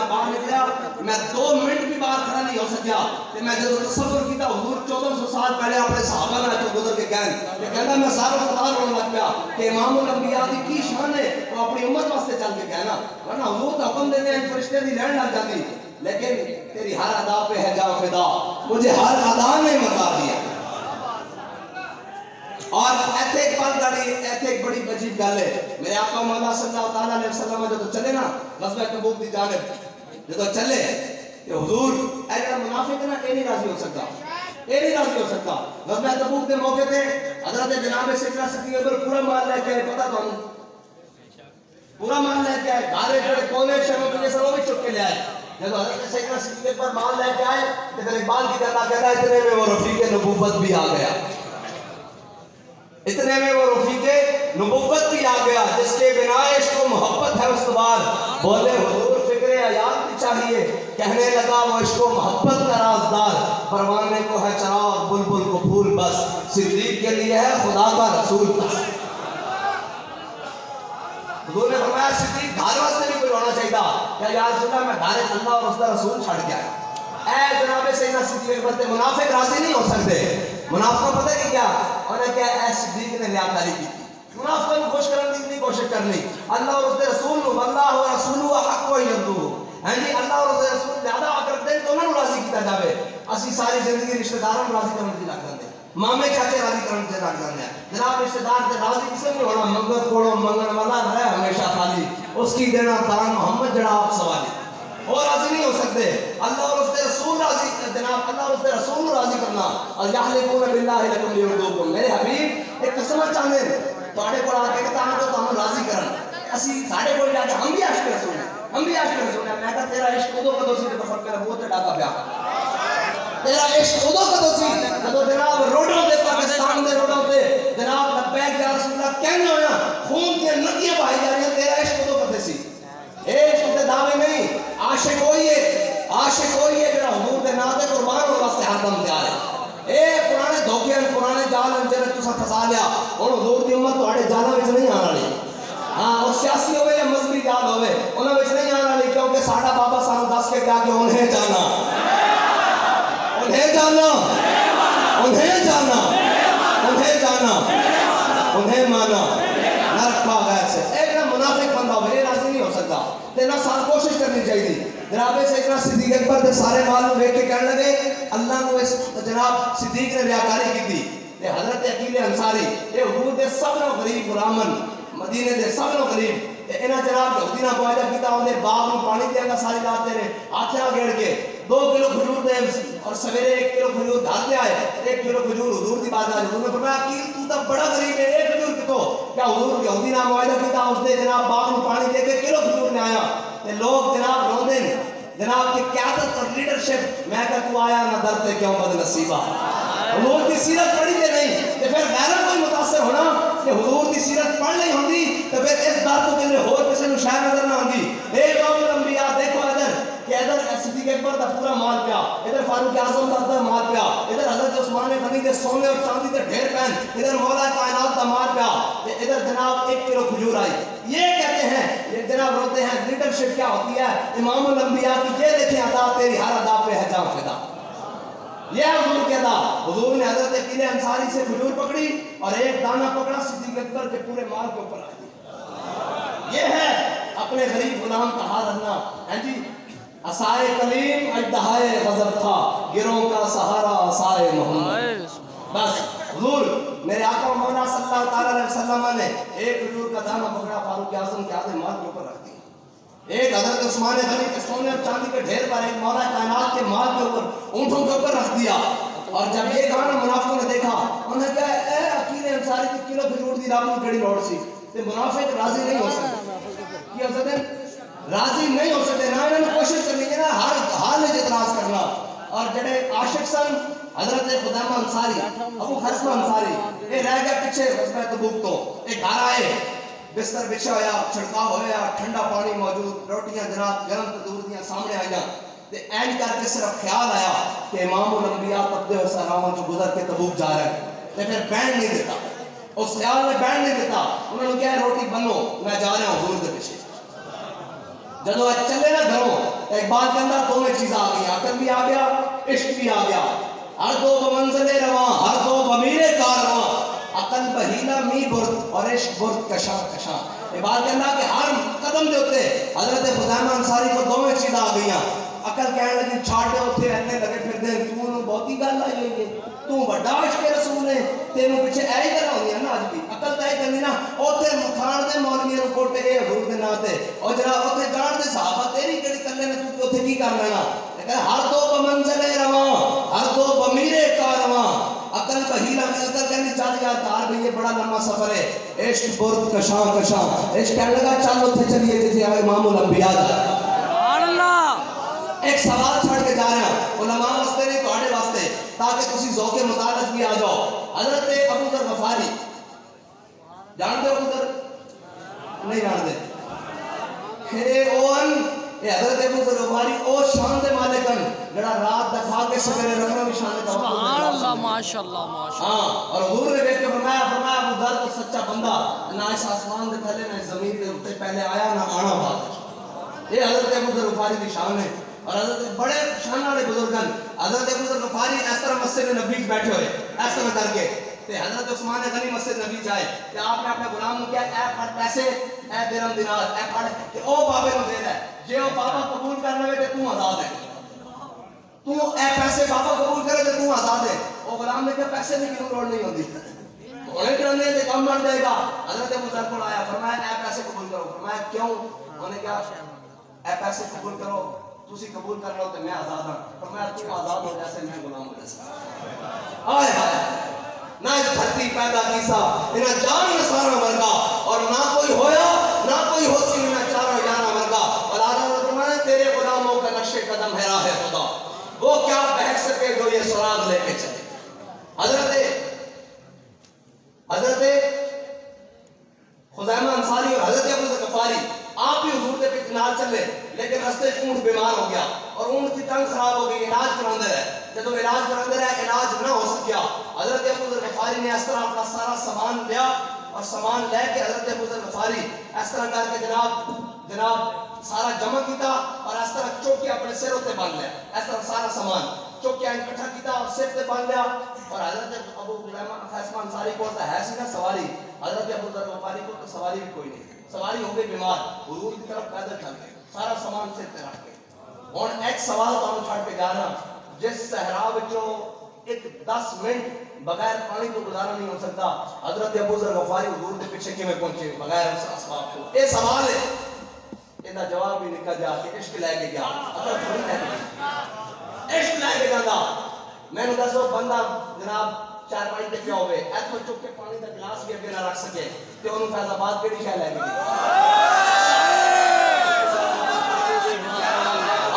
باہر نکلیا میں 2 منٹ بھی باہر کھڑا نہیں ہو سکیا کہ میں جب تصور کیتا حضور 1400 سال پہلے اپنے صحابہ نے تو گزر کے کہنا میں سارا خطار ہونے لگ پیا کہ امام الانبیاء کی شان ہے وہ اپنی امت واسطے چل کے کہنا ورنہ حضور کا حکم دیتے ہیں فرشتے دی لہر لگ جاتی لیکن تیری ہر ادا پہ ہے جان فدا مجھے ہر ادا نے مکا دیا اور ایتھے ایک بات گاڑی ایتھے ایک بڑی عجیب گل ہے میرے آقا مولا صلی اللہ علیہ وسلم جو چلے نا غزوہ تبوک دی جانب جو چلے کہ حضور اے جڑا منافق ہے نا اے نہیں راضی ہو سکتا اے نہیں راضی ہو سکتا غزوہ تبوک دے موقع تے حضرت جناب سیدنا صدیق اکبر پورا مال لے کے آئے پتہ تو پورا مال لے کے آئے گھارے جڑے کونے شہروں کے سب بھی چک کے لے آئے جب حضرت سیدنا صدیق اکبر مال لے کے آئے تو پھر اقبال کی گلا کہہ رہا ہے اتنے میں وہ رفیق نبوت بھی آ گیا اتنے میں وہ رفیق نبوت بھی آ گیا جس کے بنا عشق و محبت ہے استوار بولے حضور فکر حیات بھی چاہیے کہنے لگا وہ عشق و محبت کا رازدار پروانے کو ہے چراغ بلبل کو پھول بس صدیق کے لیے ہے خدا کا رسول بس حضور نے فرمایا صدیق دھار واسطے بھی کوئی ہونا چاہیے کہ یا رسول اللہ میں دھارے اللہ اور اس کا رسول چھڑ گیا اے جناب سیدنا صدیق اکبر منافق راضی نہیں ہو سکتے منافقوں پتہ ہے کیا انہیں کیا اے صدیق نے ریاکاری کی منافقوں کو خوش کرنے کی کوشش کرنی اللہ اور اس کے رسول کو اللہ و رسول حق و یردو ہاں جی اللہ اور اس کے رسول زیادہ آکر دیں تو انہوں راضی کیتا جاوے اسی ساری زندگی رشتہ داروں راضی کرنے کی لگ جاندے مامے چاچے راضی کرنے کی لگ جاندے ہیں جناب رشتہ دار سے راضی کسے نہیں ہونا منگت کوڑو منگن والا رہے ہمیشہ خالی اس کی دینا دان محمد جڑا آپ سوالی اور راضی نہیں ہو سکتے اللہ اور اس کے رسول راضی جناب اللہ اور اس کے رسول راضی کرنا اور یحلفون باللہ لکم لیردوکم میرے حبیب ایک قسم چاہنے تواڈے کول آ کے کہتا ہوں تو ہم راضی کرن اسی ساڈے کول جا کے ہم بھی عاشق رسول ہیں ہم بھی عاشق رسول ہیں میں کہا تیرا عشق کدو کدو سی تے فرق میرا بہت ڈاکا پیا تیرا عشق کدو کدو سی جدو جناب روڈوں تے پاکستان دے روڈوں تے جناب لبیک یا رسول اللہ کہنے ہویا خون کی ندیاں بہائی جا رہی ہیں تیرا عشق کدو کدے سی عشق تے دعوے نہیں عاشق ہوئی ہے جڑا حضور دے نام تے قربان ہو واسطے ہر دم تیار ہے اے پرانے دھوکے پرانے جال جڑے تساں پھسا لیا ہن حضور دی امت تواڈے جالاں وچ نہیں آن والی ہاں وہ سیاسی ہوے یا مذہبی جال ہوے انہاں وچ نہیں آن والی کیونکہ ساڈا بابا سانو دس کے گیا کہ انہیں جانا انہیں جانا انہیں جانا انہیں جانا انہیں مانا نہ رکھا غیر سے ایک منافق بندہ ہوئے راضی نہیں ہو سکتا تینا سال کوشش کرنی چاہیے جناب سیدنا صدیق اکبر دے سارے معلوم دیکھ کے کہنے لگے اللہ کو اس جناب صدیق نے ریاکاری کی تھی یہ حضرت عقیل انصاری یہ حضور دے سب نو غریب غلامن مدینے دے سب نو غریب انہاں جناب یہودی نہ معاہدہ کیتا اوندے باغ نو پانی دے گا ساری رات دے ہاتھاں گھیڑ کے 2 کلو کھجور دے اور سویرے 1 کلو کھجور دھاتے آئے 1 کلو کھجور حضور دی بات حضور نے فرمایا عقیل تو تے بڑا غریب ہے 1 کھجور کتو کیا حضور یہودی نہ معاہدہ کیتا اس دے جناب باغ نو پانی دے کے کلو کھجور نے آیا تے لوگ جناب روندے جناب کی قیادت اور لیڈرشپ میں کہ تو آیا نہ درتے کیوں بد نصیبہ حضور کی سیرت پڑھی دے نہیں تے پھر غیرت کوئی متاثر ہونا کہ حضور کی سیرت پڑھ نہیں ہوندی تے پھر اس بات کو کہنے اور کسی نو شاید نظر نہ ہوندی اے امام الانبیاء دیکھو ادھر کہ ادھر صدیق اکبر دا پورا مال پیا ادھر فاروق اعظم دا مال پیا ادھر حضرت عثمان غنی دے سونے اور چاندی دے ڈھیر پہن ادھر مولا کائنات دا مال پیا ادھر جناب 1 کلو کھجور آئی یہ کہتے ہیں یہ جناب روتے ہیں لیڈرشپ کیا ہوتی ہے امام الانبیاء کی یہ دیکھیں ادا تیری ہر ادا پہ ہے جان فدا یہ حضور کے ادا حضور نے حضرت عقیل انصاری سے کھجور پکڑی اور ایک دانہ پکڑا صدیق اکبر کے پورے مال کے اوپر رکھ دی یہ ہے اپنے غریب غلام کا حال رکھنا ہیں جی عصائے کلیم اجدہائے غضب تھا گروہ کا سہارا عصائے محمد بس حضور میرے آقا مولا صلی اللہ علیہ وسلم نے ایک کھجور کا دانہ پکڑا فاروق اعظم کے آدھے مال کے اوپر رکھ دیا ایک حضرت عثمان غنی کے سونے اور چاندی کے ڈھیر پر ایک مولا کائنات کے مال کے اوپر اونٹوں کے اوپر رکھ دیا اور جب یہ گانا منافقوں نے دیکھا انہوں نے کہا اے عقیل انصاری کی کلو کھجور دی رب نو کڑی لوڑ سی تے منافق راضی نہیں ہو سکتے کی حضرت راضی نہیں ہو سکتے نہ انہوں نے کوشش کرنی ہے نا ہر حال میں اعتراض کرنا اور جڑے عاشق سن حضرت خدامہ انصاری ابو خرسمہ انصاری یہ رہ گیا پیچھے غزوہ تبوک تو ایک گھر آئے بستر بچھا ہویا چھڑکاو ہویا ٹھنڈا پانی موجود روٹیاں جناب گرم تندور دیاں سامنے آئیاں تے اینڈ کر کے صرف خیال آیا کہ امام الانبیاء تبدے و سلاموں جو گزر کے تبوک جا رہے ہیں تے پھر بینڈ نہیں دیتا اس خیال میں بینڈ نہیں دیتا انہوں نے کہا روٹی بنو میں جا رہا ہوں حضور کے پیچھے جدو چلے نا گھروں ایک اقبال کے اندر دونوں چیز آ گئی, عقل بھی آ گیا, عشق بھی آ گیا. ہر دو بمنزل رواں, ہر دو بمیر کارواں, عقل بہیلا می برد اور عشق برد کشاں کشاں. اقبال کے اندر کہ ہر قدم دے ہوتے حضرت خزیمہ انصاری کو دونوں چیز آ گئیاں. عقل کہنے لگی چھاٹے اتھے رہنے لگے پھر دیں تو بہتی گل آئی ہوئی ہے, تو بڑا عشق رسول ہے, تینوں پیچھے ایہی طرح ہوئی ہے نا. آج بھی عقل تو ایہی کرنی نا, اتھے مکھان دے مولویاں نوں کوٹے اے حضور دے نا تے, اور جناب اتھے جان دے صحابہ تیری کیڑی کلے نے, تو اتھے کی کر لینا. لیکن ہر دو بمنزل رواں, ہر دو بمیر کارواں, عقل بہیلا میں عقل کہنی چل یار تار بھی یہ بڑا لمبا سفر ہے, عشق برد کشاں کشاں. عشق کہنے لگا چل اتھے چلیے جسے امام الانبیاء جا. ایک سوال چھڑ کے جا رہے ہیں علماء واسطے نہیں تواڈے واسطے, تاکہ تسی ذوق مطالعہ بھی آ جاؤ. حضرت ابو ذر غفاری جانتے ہو؟ ابو ذر نہیں جانتے؟ حضرت ابو ذر غفاری او شان دے مالک ہیں جڑا رات دا کھا کے سویرے رکھنا بھی شان دے. سبحان اللہ, ماشاءاللہ ماشاءاللہ. ہاں, اور حضور نے دیکھ کے فرمایا ابو ذر تو سچا بندہ, نہ اس آسمان دے تھلے نہ زمین دے اوپر پہلے آیا نہ آنا بات. یہ حضرت ابو ذر غفاری دی شان ہے. اور حضرت بڑے شان والے بزرگن حضرت ابو ذر غفاری اس طرح مسجد نبی بیٹھے ہوئے اس طرح کر کے, تے حضرت عثمان غنی مسجد نبی جائے کہ آپ نے اپنے غلام کو کیا اے پڑھ پیسے, اے درہم دینار, اے پڑھ کہ او بابے نو دے دے, جے او بابا قبول کر لے تے تو آزاد ہے, تو اے پیسے بابا قبول کرے تے تو آزاد ہے. او غلام نے کہا پیسے نہیں کیوں لوڑ نہیں ہوندی, ہونے کرنے تے کم بن جائے گا. حضرت ابو ذر کو آیا, فرمایا اے پیسے قبول کرو. فرمایا کیوں؟ انہوں نے کہا اے پیسے قبول کرو, تسی قبول کر لو تو میں آزاد ہوں. فرمایا تو آزاد ہو جیسے میں غلام ہو جیسے. آئے ہائے, نہ اس دھرتی پیدا کیسا انہاں جان نسارا مرگا, اور نہ کوئی ہویا نہ کوئی ہو سی انہاں چاروں جانا مرگا. اور آدھا فرمایا تیرے غلاموں کا نقش قدم ہے راہ خدا, وہ کیا بہک سکے جو یہ سراغ لے کے چلے. حضرت خزیمہ انصاری اور حضرت ابو ذر غفاری آپ بھی حضور دے پیچھے نال چلے, لیکن رستے اونٹ بیمار ہو گیا اور اونٹ کی ٹنگ خراب ہو گئی. علاج کراندے رہے, جب علاج کراندے رہے علاج نہ ہو سکیا. حضرت ابو ذر غفاری نے اس طرح اپنا سارا سامان لیا, اور سامان لے کے حضرت ابو ذر غفاری اس طرح کر کے جناب سارا جمع کیتا, اور اس طرح چوکیا اپنے سروں تے باندھ لیا. اس طرح سارا سامان چوکیا اکٹھا کیتا اور سر تے باندھ لیا. اور حضرت ابو خزیمہ انصاری کو ہے سی نا سواری, حضرت ابو ذر غفاری کو تو سواری بھی کوئی نہیں, سواری ہو گئی بیمار, حضور کی طرف پیدل چل گئے, سارا سامان سر تے رکھ کے. ہن ایک سوال تانوں چھڈ کے جا رہا, جس صحرا وچوں ایک 10 منٹ بغیر پانی تو گزارا نہیں ہو سکتا, حضرت ابو ذر غفاری حضور دے پیچھے کیویں پہنچے بغیر اس اسباب کو؟ یہ سوال ہے, ਇਹਦਾ جواب بھی نکل جا کہ عشق لے کے گیا. اگر تھوڑی لے کے عشق لے کے جانا, میں نے دسو بندہ جناب چار پانی تے پیا ہوئے, ایتھوں چک کے پانی دا گلاس بھی اگے نہ رکھ سکے تے اونوں فیض آباد کیڑی شے لے کے گیا.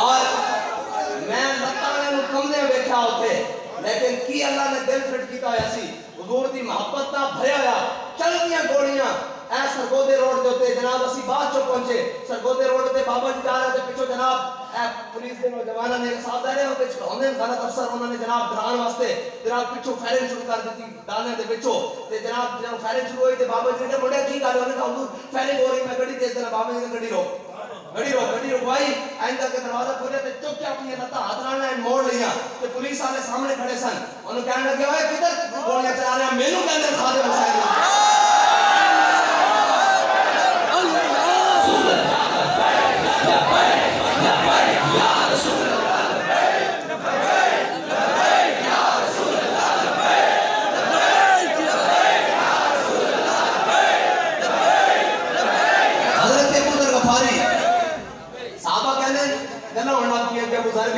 اور میں لتاں نوں کمدے ویکھیا اوتھے, لیکن کی اللہ نے دل فٹ کیتا ہویا سی, حضور دی محبت نال بھریا ہویا. چلدیاں گوڑیاں اے سرگودے روڈ دے اوتے جناب اسی بعد چوں پہنچے. سرگودے روڈ تے بابا جی جا رہے تے پیچھے جناب اے پولیس دے نوجواناں نے ساتھ دے رہے ہو پیچھے ہوندے غلط افسر, انہوں نے جناب ڈران واسطے جناب پیچھوں فائرنگ شروع کر دتی ڈالنے دے وچوں. تے جناب جب فائرنگ شروع ہوئی تے بابا جی نے بڑے کی گل, انہوں نے کہا حضور فائرنگ ہو رہی, میں گاڑی تیز کرا. بابا جی نے گاڑی رکوائی, آئندہ کے دروازہ کھولے تے چپ کے اپنی لتاں ہاتھ نال موڑ لیا تے پولیس والے سامنے کھڑے سن. انہوں کہنے لگے اوئے کدھر گولیاں چلا رہے ہیں, مینوں کہندے خادم حسین.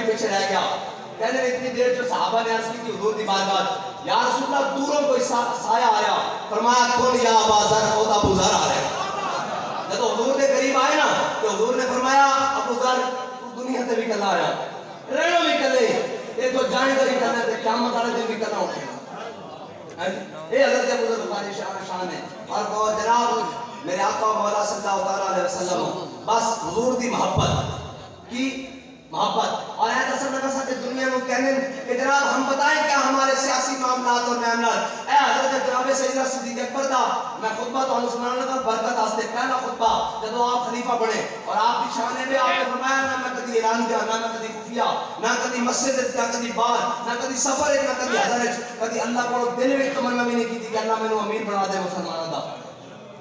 پیچھے رہ گیا, کہنے اتنی دیر جو صحابہ نے عرض کی تھی حضور دی بارگاہ, یا رسول اللہ دوروں کوئی سایہ آیا, فرمایا کون یا ابا ذر, او ابو ذر آ رہے. جب حضور کے قریب آئے نا تو حضور نے فرمایا ابو ذر تو دنیا تے بھی کلا آیا, رہنا بھی کلے, یہ تو جائیں گا بھی کرنا تے قیامت والے دن بھی کرنا اٹھے گا. یہ حضرت ابو ذر غفاری شان ہے. اور کہو جناب میرے آقا مولا صلی اللہ علیہ وسلم, بس حضور دی محبت کی محبت. اور ایت اصل لگا ساتھ دنیا میاں نو کہنے کہ جناب ہم بتائیں کیا ہمارے سیاسی معاملات اور معاملات. اے حضرت جناب سیدنا صدیق اکبر دا میں خطبہ تو سنانا لگا برکت واسطے. پہلا خطبہ جب آپ خلیفہ بنے اور آپ کی شان میں آپ نے فرمایا نہ میں کبھی اعلان کیا نہ میں کبھی خفیہ نہ کبھی مسجد نہ کبھی باہر نہ کبھی سفر نہ کبھی حضرت کبھی اللہ کو دل میں تمنا بھی نہیں کی تھی کہ اللہ مینوں امیر بنا دے مسلمانوں دا.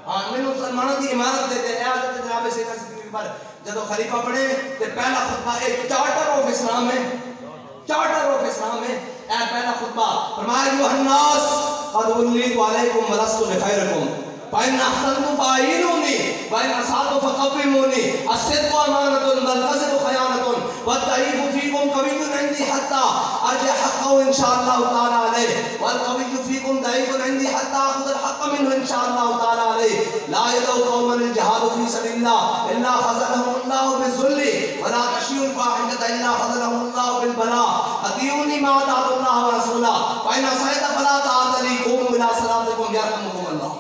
ہاں مینوں مسلمانوں دی عمارت دے دے. اے حضرت جناب سیدنا صدیق اکبر جب خلیفہ بنے تے پہلا خطبہ ایک چارٹر آف اسلام ہے. چارٹر آف اسلام ہے. اے پہلا خطبہ فرمایا ایھا الناس قد ولیت علیکم ولست بخیرکم فإن أحسنتم فأعينوني وإن أسأتم فقوموني الصدق أمانة والكذب خيانة والضعيف فيكم قوي عندي حتى أرجع حقه إن شاء الله تعالى عليه والقوي فيكم ضعيف عندي حتى أخذ الحق منه إن شاء الله تعالى عليه. لا يدعو قوما الجهاد في سبيل الله إلا خذلهم الله بالذل ولا تشيء الفاحشة إلا خذلهم الله بالبلاء. أطيعوني ما أطاعت الله ورسوله فإن عصيت فلا طاعة لي. قوموا إلى صلاتكم يرحمكم الله.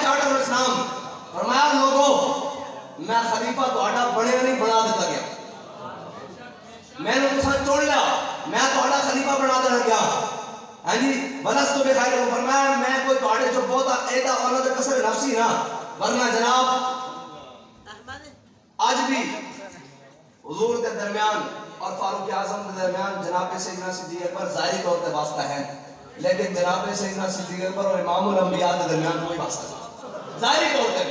چارٹر اسلام فرمایا لوگوں میں خلیفہ تہاڈا بنے نہیں بنا دیتا گیا. میں نے تساں چن لیا میں تہاڈا خلیفہ بنا دینا گیا. ہاں جی ولست بخیرکم فرمایا میں کوئی تہاڈے جو بہت ایدا انہاں دے کسر نفسی نہ ورنہ جناب آج بھی حضور کے درمیان اور فاروق اعظم کے درمیان جناب سیدنا صدیق اکبر ظاہری طور پہ واسطہ ہے لیکن جناب سیدنا صدیق اکبر اور امام الانبیاء کے درمیان کوئی واسطہ نہیں ظاہری طور پہ.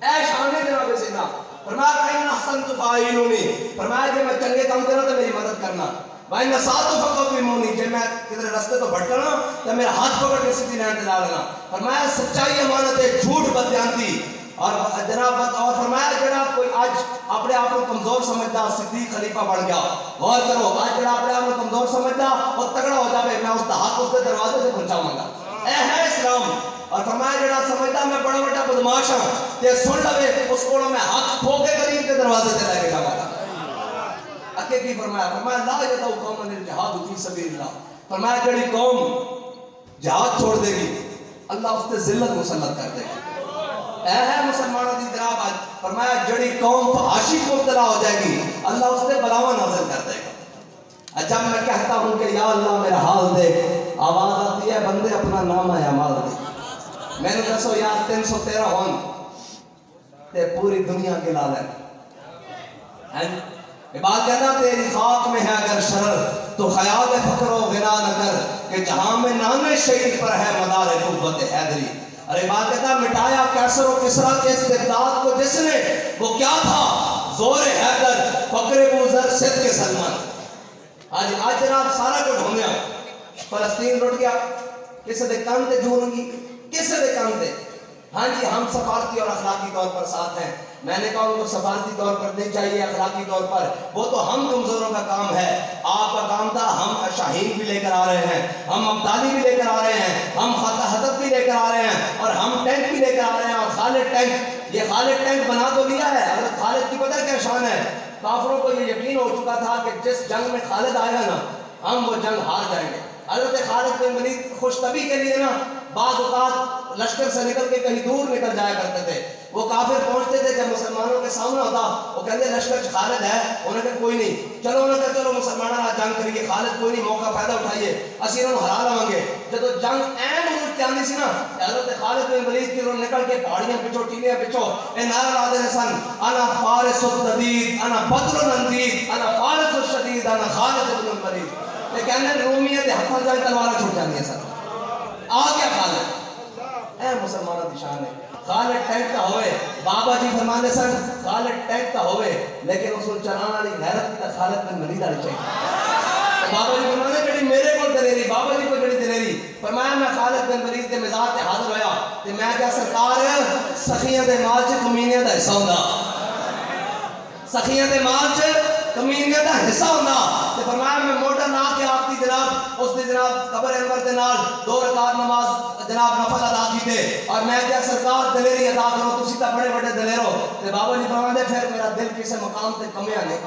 اے شان ہے جناب سیدنا فرمایا ان احسنت فاعینونی فرمایا کہ میں چنگے کام کرنا تو میری مدد کرنا. بھائی نسات فقومونی جب میں کدھر راستے تو بھٹکنا تو میرا ہاتھ پکڑ کے سیدھی لائن پہ ڈالنا. فرمایا سچائی امانت ہے جھوٹ بددیانتی اور جناب اور فرمایا جناب کوئی آج اپنے آپ کو کمزور سمجھتا صدیق خلیفہ بن گیا. غور کرو آج جناب اپنے آپ کو کمزور سمجھتا اور تگڑا ہو جاوے میں اس دا حق اس کے دروازے سے پہنچاؤں گا. اے ہے اسلام. اور فرمایا جڑا سمجھتا میں بڑا بڑا بدماش ہوں تے سن لوے اس کو میں حق کھو کے کریم کے دروازے سے لے کے جاواں گا. اگے کی فرمایا لا یدعو قوما الجہاد فی سبیل اللہ فرمایا جڑی قوم جہاد چھوڑ دے گی اللہ اس تے ذلت مسلط کر دے گا. اے ہے مسلمانوں دی جناب آج فرمایا جڑی قوم فحاشی کو مبتلا ہو جائے گی اللہ اس تے بلاواں نازل کر دے گا. جب میں کہتا ہوں کہ یا اللہ میرا حال دیکھ آواز آتی ہے بندے اپنا نام ہے اعمال دیکھ. میں نے دسو یار 313 ہون تے پوری دنیا کے لال ہے. بات کہنا تیری خاک میں ہے اگر شرر تو خیال فقر و غنا نہ کر کہ جہاں میں نام شہید پر ہے مدار قوت حیدری. ارے بات کہتا مٹایا کیسر و کسرا کے استبداد کو جس نے وہ کیا تھا زور حیدر فقر بوزر صد کے سلمان. آج جناب سارا کچھ ہو گیا فلسطین لٹ گیا کسی دے کان تے جون گی کسی دے کان تے. ہاں جی ہم سفارتی اور اخلاقی طور پر ساتھ ہیں. میں نے کہا ان کو سفارتی طور پر نہیں چاہیے اخلاقی طور پر وہ تو ہم کمزوروں کا کام ہے. آپ کا کام تھا ہم شاہین بھی لے کر آ رہے ہیں ہم ابدالی بھی لے کر آ رہے ہیں ہم حدت بھی لے کر آ رہے ہیں اور ہم ٹینک بھی لے کر آ رہے ہیں. اور خالد ٹینک یہ خالد ٹینک بنا تو لیا ہے. حضرت خالد کی پتہ کیا شان ہے. کافروں کو یہ یقین ہو چکا تھا کہ جس جنگ میں خالد آئے گا نا ہم وہ جنگ ہار جائیں گے. حضرت خالد بن ولید خوش طبی کے لیے نا بعض اوقات لشکر سے نکل کے کہیں دور نکل جایا کرتے تھے. وہ کافر پہنچتے تھے جب مسلمانوں کے سامنے ہوتا وہ کہتے لشکر خالد ہے انہوں نے کہا کوئی نہیں چلو انہوں نے کہا چلو مسلمانوں نے جنگ کریے خالد کوئی نہیں موقع فائدہ اٹھائیے اسی انہوں ہرا لوں گے. جب جنگ این ملک آنی سی نا حضرت خالد بن ولید کی انہوں نکل کے پہاڑیاں پچھو ٹیلیاں پچھو اے نعرہ لا دے سن انا فارس الجدید انا بدر الندید انا فارس الشدید انا خالد بن الولید. تے کہنے رومیہ دے ہتھاں جائے تلواریں چھوٹ جاندیاں سن. آ گیا خالد. اے مسلمانوں دی شان ہے. خالد ٹینک تا ہوئے بابا جی فرمانے سن خالد ٹینک تا ہوئے لیکن اس کو چلانا والی غیرت کی تا خالد بن ولید والی چاہیے. بابا جی فرمانے جڑی میرے کو دلیری بابا جی کو جڑی دلیری فرمایا میں خالد بن ولید کے مزاج تے حاضر ہویا تے میں کیا سرکار سخیاں دے مال چ کمینیاں دا حصہ ہوندا سخیاں دے مال چ کمینیاں دا حصہ ہوندا. تے فرمایا میں موٹا نا کے آپ دی جناب اس دی جناب قبر انور دے نال 2 رکعت نماز جناب نفل ادا کیتے اور میں کیا سرکار دلیری ادا کرو تسی تا بڑے بڑے دلیرو. تے بابا جی فرماندے پھر میرا دل کسے مقام تے کمیا نہیں.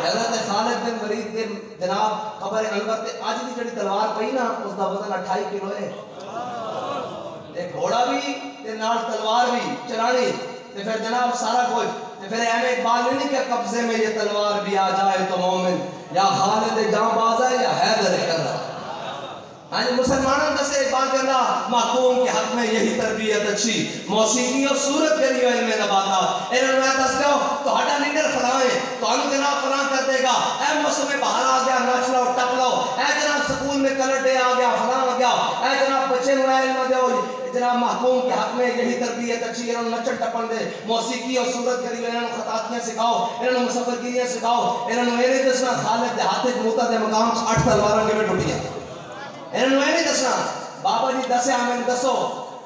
حضرت خالد بن ولید کے جناب قبر انور تے اج دی جڑی تلوار پئی نا اس دا وزن 28 کلو ہے. ایک گھوڑا بھی تے نال تلوار بھی چلانی تے پھر جناب سارا کچھ پھر احمد اقبال نے نہیں کہ قبضے میں یہ تلوار بھی آ جائے تو مومن یا خالد جاں باز ہے یا حیدر کرا. ہاں جی مسلمانوں دسے اقبال کہنا محکوم کے حق میں یہی تربیت اچھی موسیقی اور صورت کری علم نباتات. انہوں نے دس دو تو ہٹا لیڈر فلائیں تو انہوں جناب فلاں کر دے گا. اے موسم باہر آ گیا ناچ لو ٹپ لو. اے جناب سکول میں کلر ڈے آ گیا فلاں آ گیا. اے جناب بچے میں علم دو جناب محکوم کے حق میں یہی تربیت اچھی. انہوں نچن ٹپن دے موسیقی اور صورت کری انہوں خطاطیاں سکھاؤ انہوں مصور گیریاں سکھاؤ. انہوں نے یہ دسنا خالد دیہاتے موتا دے مقام 8 تلواراں کے میں ٹوٹیاں. انہوں نے نہیں دسنا بابا جی دسے ہمیں دسو.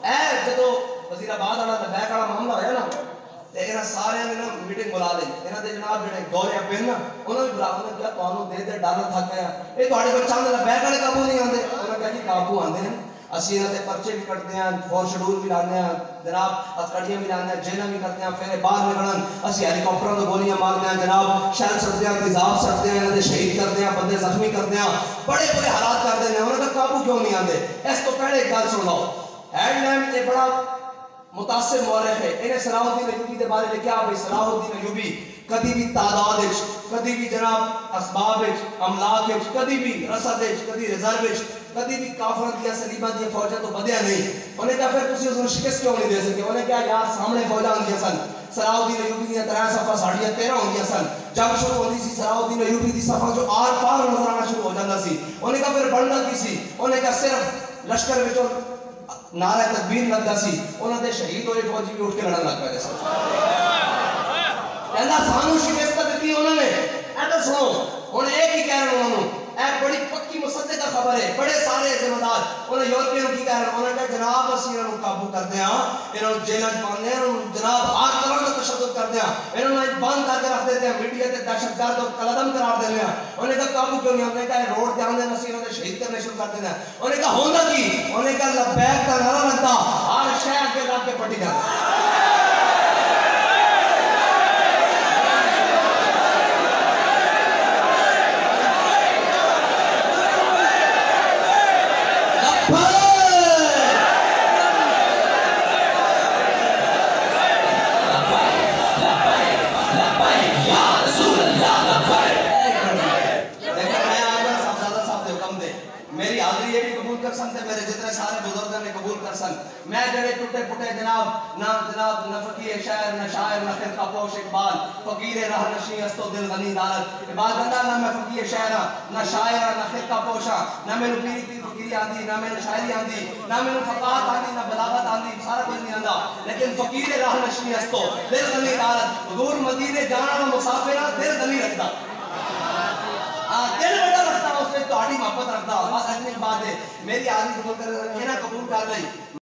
اے جدو وزیر آباد والا بیک والا معاملہ ہویا نا تے انہاں سارے نے میٹنگ بلا لی. انہاں دے جناب جڑے گورے پن نا انہوں نے بلا کے کیا تانوں دے دے ڈالر تھک گیا اے تواڈے کول چاند بیک والے قابو نہیں آندے. انہوں نے کہا جی قابو آندے ہیں اسی انہاں دے پرچے بھی کٹتے ہیں فور شیڈول بھی لانے ہیں جناب ہتھکڑیاں بھی لانے ہیں جیلاں بھی کرتے ہیں پھر باہر نکلن اسی ہیلی کاپٹراں تو گولیاں مارتے ہیں جناب شہر سڑتے ہیں تیزاب سڑتے ہیں انہاں دے شہید کرتے ہیں بندے زخمی کرتے ہیں بڑے بڑے حالات کرتے ہیں. انہوں نے قابو کیوں نہیں آندے؟ اس تو پہلے ایک گل سن لو. ہیڈ لائن یہ بڑا متاثر مورخ ہے. انہیں صلاح الدین ایوبی کے بارے لکھا بھی صلاح الدین ایوبی کدی بھی تعداد وچ کدی بھی جناب اسباب وچ املاک وچ کدی بھی رسد وچ کدی ریزرو وچ کدی بھی کافراں دی صلیباں دی فوجاں تو بدیا نہیں. انہیں کہا پھر تسی اس نوں شکست کیوں نہیں دے سکے؟ انہیں کہا یار سامنے فوجاں ہوندیاں سن صلاح الدین ایوبی دی 3 صفحہ ساڑیاں 13 ہوندیاں سن. جنگ شروع ہوندی سی صلاح الدین ایوبی دی صفحہ جو آر پار نظر آنا شروع ہو جاندا سی. انہیں کہا پھر بننا کی سی؟ انہیں کہا صرف لشکر وچوں نعرہ تکبیر لگدا سی انہاں دے شہید ہوئے فوجی بھی اٹھ کے لڑن لگ پے سن. کہندا سانو شکست دتی انہوں نے. ادھر سنو ہن ایک ہی کہہ رہے انہوں نے اے بڑی پکی مصدقہ خبر ہے. بڑے سارے ذمہ دار انہوں یورپین کی کہہ رہے انہوں نے کہا جناب اسی انہوں قابو کرتے ہیں انہوں جیلوں وچ پاندے ہیں جناب ہر طرح کا تشدد کرتے ہیں انہوں نے بند کر کے رکھ دیتے ہیں میڈیا تے دہشت گرد اور قلعدم قرار دیتے ہیں. انہوں نے کہا قابو کیوں نہیں؟ انہوں نے کہا روڈ تے آندے نسی انہوں نے شہید کرنے شروع کر دیتے ہیں. انہوں نے کہا ہوندا کی؟ انہوں نے کہا لبیک کا نعرہ لگتا ہر شہر کے لاگ کے پٹی جاتا. میری حاضری یہ بھی قبول کر سن تے میرے جتنے سارے بزرگوں نے قبول کر سن. میں جڑے ٹوٹے پھٹے جناب نہ فقیر شاعر نہ شاعر نہ خرقہ پوش اقبال فقیر راہ نشیں استو دل غنی دارت. اقبال کہتا نہ میں فقیر شاعر نہ شاعر نہ خرقہ پوشا نہ میرے پیری پیر فقیری آندی نہ میرے شاعری آندی نہ میرے فقاہت آندی نہ بلاغت آندی سارا کچھ نہیں آندا لیکن فقیر راہ نشیں استو دل غنی دارت. حضور مدینے جانا نہ مسافرہ دل غنی رکھتا دل بڑا رکھتا اس نے تہاڈی محبت رکھتا. بس اتنی بات ہے. میری حاضری قبول کر انہاں قبول کر لئی.